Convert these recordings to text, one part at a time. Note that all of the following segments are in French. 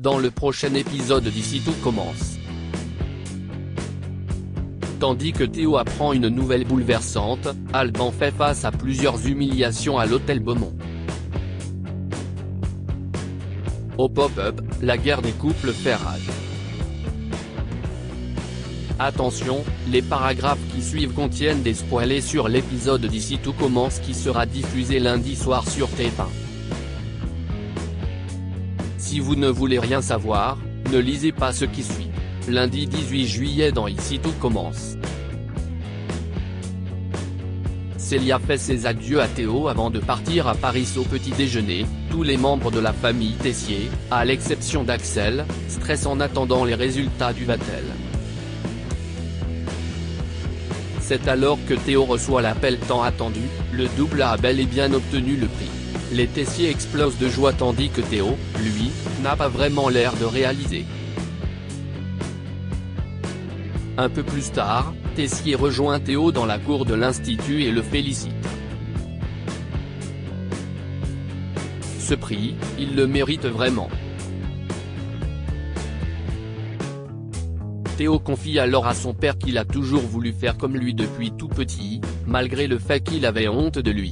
dans le prochain épisode d'Ici tout commence. Tandis que Théo apprend une nouvelle bouleversante, Alban fait face à plusieurs humiliations à l'hôtel Beaumont. Au pop-up, la guerre des couples fait rage. Attention, les paragraphes qui suivent contiennent des spoilers sur l'épisode d'Ici tout commence qui sera diffusé lundi soir sur TF1. Si vous ne voulez rien savoir, ne lisez pas ce qui suit. Lundi 18 juillet dans Ici tout commence. Célia fait ses adieux à Théo avant de partir à Paris au petit déjeuner. Tous les membres de la famille Tessier, à l'exception d'Axel, stressent en attendant les résultats du Vatel. C'est alors que Théo reçoit l'appel tant attendu, le double A a bel et bien obtenu le prix. Les Tessier explosent de joie tandis que Théo, lui, n'a pas vraiment l'air de réaliser. Un peu plus tard, Tessier rejoint Théo dans la cour de l'Institut et le félicite. Ce prix, il le mérite vraiment. Théo confie alors à son père qu'il a toujours voulu faire comme lui depuis tout petit, malgré le fait qu'il avait honte de lui.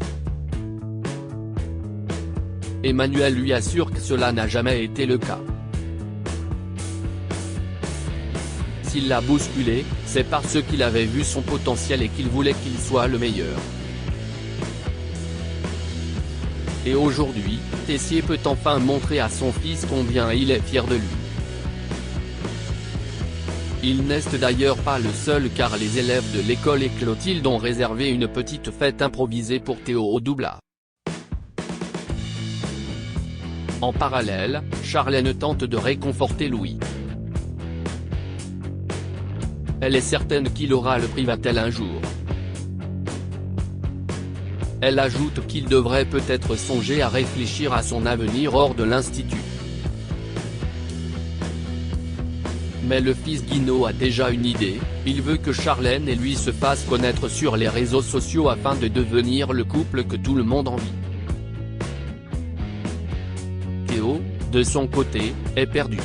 Emmanuel lui assure que cela n'a jamais été le cas. S'il l'a bousculé, c'est parce qu'il avait vu son potentiel et qu'il voulait qu'il soit le meilleur. Et aujourd'hui, Tessier peut enfin montrer à son fils combien il est fier de lui. Il n'est d'ailleurs pas le seul car les élèves de l'école et Clotilde ont réservé une petite fête improvisée pour Théo au double A. En parallèle, Charlène tente de réconforter Louis. Elle est certaine qu'il aura le prix Vatel un jour. Elle ajoute qu'il devrait peut-être songer à réfléchir à son avenir hors de l'Institut. Mais le fils Guino a déjà une idée, il veut que Charlène et lui se fassent connaître sur les réseaux sociaux afin de devenir le couple que tout le monde envie. Théo, de son côté, est perdu.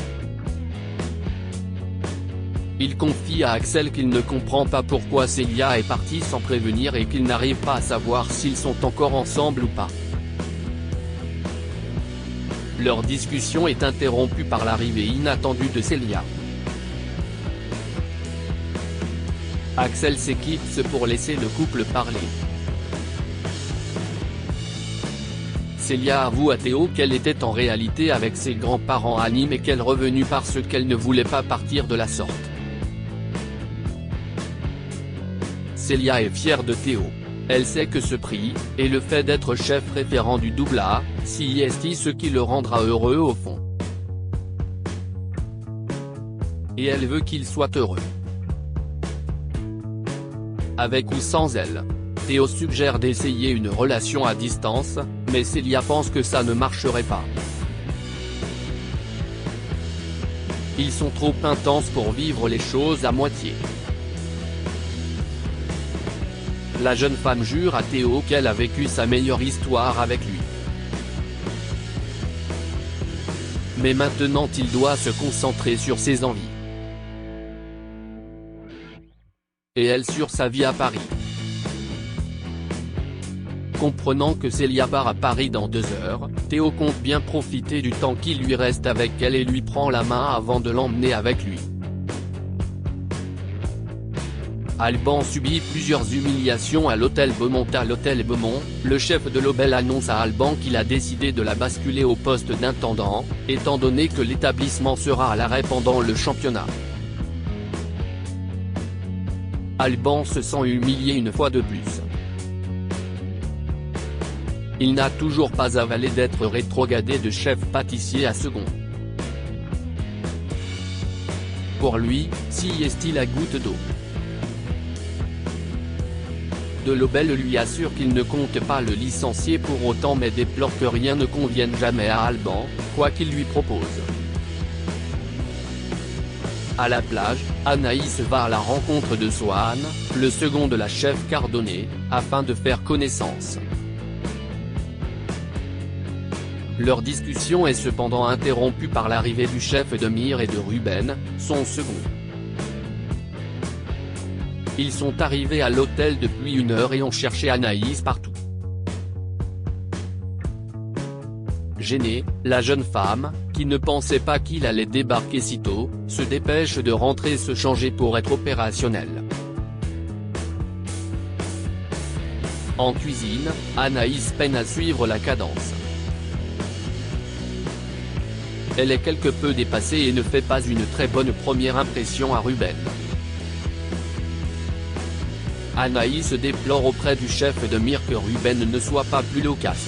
Il confie à Axel qu'il ne comprend pas pourquoi Célia est partie sans prévenir et qu'il n'arrive pas à savoir s'ils sont encore ensemble ou pas. Leur discussion est interrompue par l'arrivée inattendue de Célia. Axel s'équipe pour laisser le couple parler. Célia avoue à Théo qu'elle était en réalité avec ses grands-parents à Nîmes et qu'elle est revenue parce qu'elle ne voulait pas partir de la sorte. Célia est fière de Théo. Elle sait que ce prix, et le fait d'être chef référent du double A, c'est ce qui le rendra heureux au fond. Et elle veut qu'il soit heureux. Avec ou sans elle. Théo suggère d'essayer une relation à distance, mais Célia pense que ça ne marcherait pas. Ils sont trop intenses pour vivre les choses à moitié. La jeune femme jure à Théo qu'elle a vécu sa meilleure histoire avec lui. Mais maintenant il doit se concentrer sur ses envies. Et elle sur sa vie à Paris. Comprenant que Célia part à Paris dans 2 heures, Théo compte bien profiter du temps qui lui reste avec elle et lui prend la main avant de l'emmener avec lui. Alban subit plusieurs humiliations à l'hôtel Beaumont. À l'hôtel Beaumont, le chef de l'Obel annonce à Alban qu'il a décidé de la basculer au poste d'intendant, étant donné que l'établissement sera à l'arrêt pendant le championnat. Alban se sent humilié une fois de plus. Il n'a toujours pas avalé d'être rétrogradé de chef pâtissier à second. Pour lui, si est-il la goutte d'eau. De l'Obel lui assure qu'il ne compte pas le licencier pour autant mais déplore que rien ne convienne jamais à Alban, quoi qu'il lui propose. À la plage, Anaïs va à la rencontre de Swan, le second de la chef Cardonnet, afin de faire connaissance. Leur discussion est cependant interrompue par l'arrivée du chef de Mire et de Ruben, son second. Ils sont arrivés à l'hôtel depuis 1 heure et ont cherché Anaïs partout. Gênée, la jeune femme, qui ne pensait pas qu'il allait débarquer si tôt, se dépêche de rentrer se changer pour être opérationnelle. En cuisine, Anaïs peine à suivre la cadence. Elle est quelque peu dépassée et ne fait pas une très bonne première impression à Ruben. Anaïs déplore auprès du chef de Mire que Ruben ne soit pas plus loquace.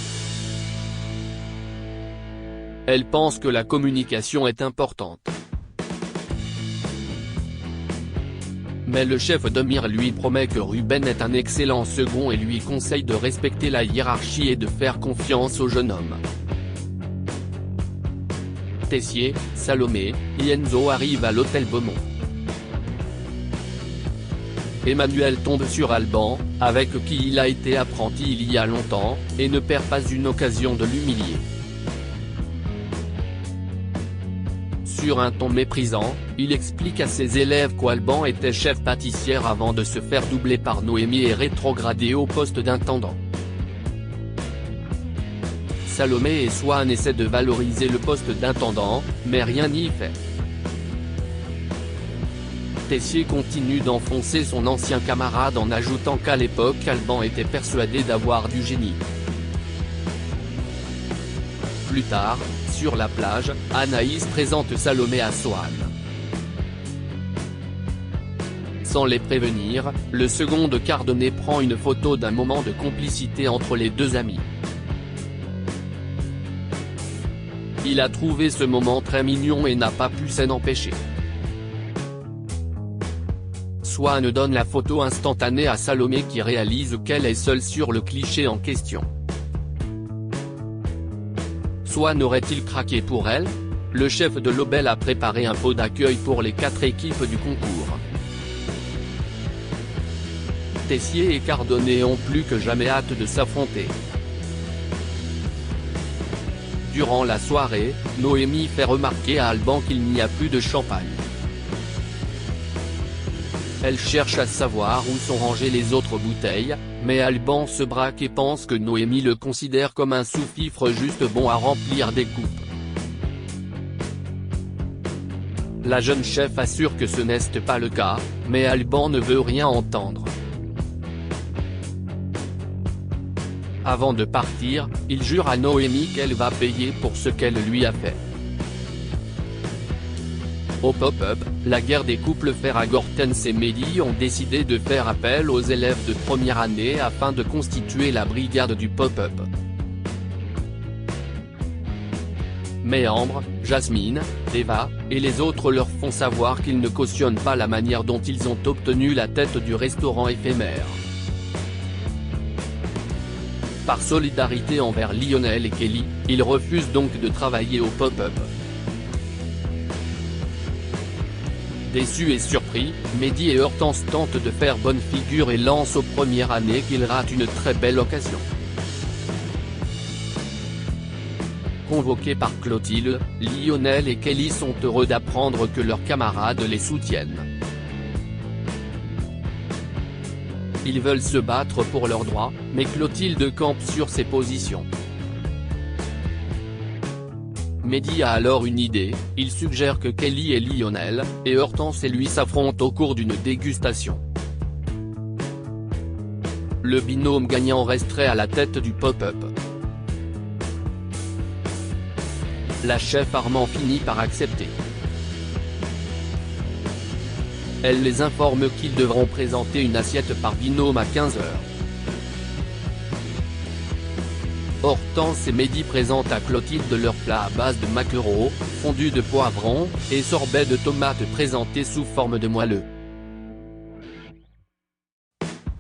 Elle pense que la communication est importante. Mais le chef de Mire lui promet que Ruben est un excellent second et lui conseille de respecter la hiérarchie et de faire confiance au jeune homme. Tessier, Salomé et Enzo arrivent à l'hôtel Beaumont. Emmanuel tombe sur Alban, avec qui il a été apprenti il y a longtemps, et ne perd pas une occasion de l'humilier. Sur un ton méprisant, il explique à ses élèves qu'Alban était chef pâtissière avant de se faire doubler par Noémie et rétrogradé au poste d'intendant. Salomé et Swan essaient de valoriser le poste d'intendant, mais rien n'y fait. Tessier continue d'enfoncer son ancien camarade en ajoutant qu'à l'époque Alban était persuadé d'avoir du génie. Plus tard, sur la plage, Anaïs présente Salomé à Swan. Sans les prévenir, le second de Cardonnet prend une photo d'un moment de complicité entre les deux amis. Il a trouvé ce moment très mignon et n'a pas pu s'en empêcher. Swan donne la photo instantanée à Salomé qui réalise qu'elle est seule sur le cliché en question. Swan aurait-il craqué pour elle? Le chef de l'Obel a préparé un pot d'accueil pour les 4 équipes du concours. Tessier et Cardonnet ont plus que jamais hâte de s'affronter. Durant la soirée, Noémie fait remarquer à Alban qu'il n'y a plus de champagne. Elle cherche à savoir où sont rangées les autres bouteilles, mais Alban se braque et pense que Noémie le considère comme un sous-fifre juste bon à remplir des coupes. La jeune chef assure que ce n'est pas le cas, mais Alban ne veut rien entendre. Avant de partir, il jure à Noémie qu'elle va payer pour ce qu'elle lui a fait. Au pop-up, la guerre des couples Ferrag Hortense et Mehdi ont décidé de faire appel aux élèves de première année afin de constituer la brigade du pop-up. Mais Ambre, Jasmine, Eva, et les autres leur font savoir qu'ils ne cautionnent pas la manière dont ils ont obtenu la tête du restaurant éphémère. Par solidarité envers Lionel et Kelly, ils refusent donc de travailler au pop-up. Déçus et surpris, Mehdi et Hortense tentent de faire bonne figure et lancent aux premières années qu'ils ratent une très belle occasion. Convoqués par Clotilde, Lionel et Kelly sont heureux d'apprendre que leurs camarades les soutiennent. Ils veulent se battre pour leurs droits, mais Clotilde campe sur ses positions. Mehdi a alors une idée, il suggère que Kelly et Lionel, et Hortense et lui s'affrontent au cours d'une dégustation. Le binôme gagnant resterait à la tête du pop-up. La chef Armand finit par accepter. Elle les informe qu'ils devront présenter une assiette par binôme à 15 h. Hortense et Mehdi présentent à Clotilde leur plat à base de maquereaux, fondu de poivrons, et sorbet de tomates présenté sous forme de moelleux.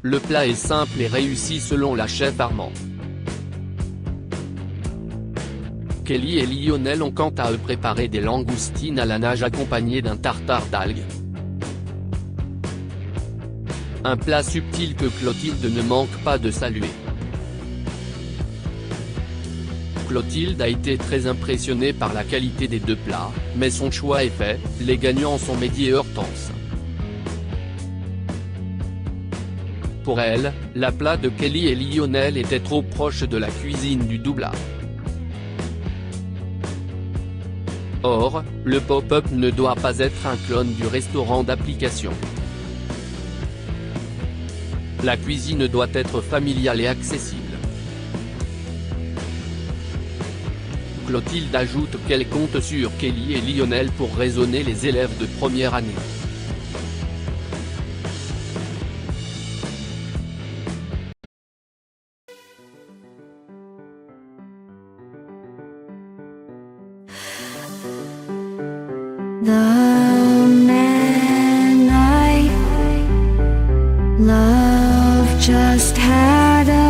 Le plat est simple et réussi selon la chef Armand. Kelly et Lionel ont quant à eux préparé des langoustines à la nage accompagnées d'un tartare d'algues. Un plat subtil que Clotilde ne manque pas de saluer. Clotilde a été très impressionnée par la qualité des deux plats, mais son choix est fait, les gagnants sont Mehdi et Hortense. Pour elle, la plat de Kelly et Lionel était trop proche de la cuisine du Doubla. Or, le pop-up ne doit pas être un clone du restaurant d'application. La cuisine doit être familiale et accessible. Clotilde ajoute qu'elle compte sur Kelly et Lionel pour raisonner les élèves de première année. The man I love just had a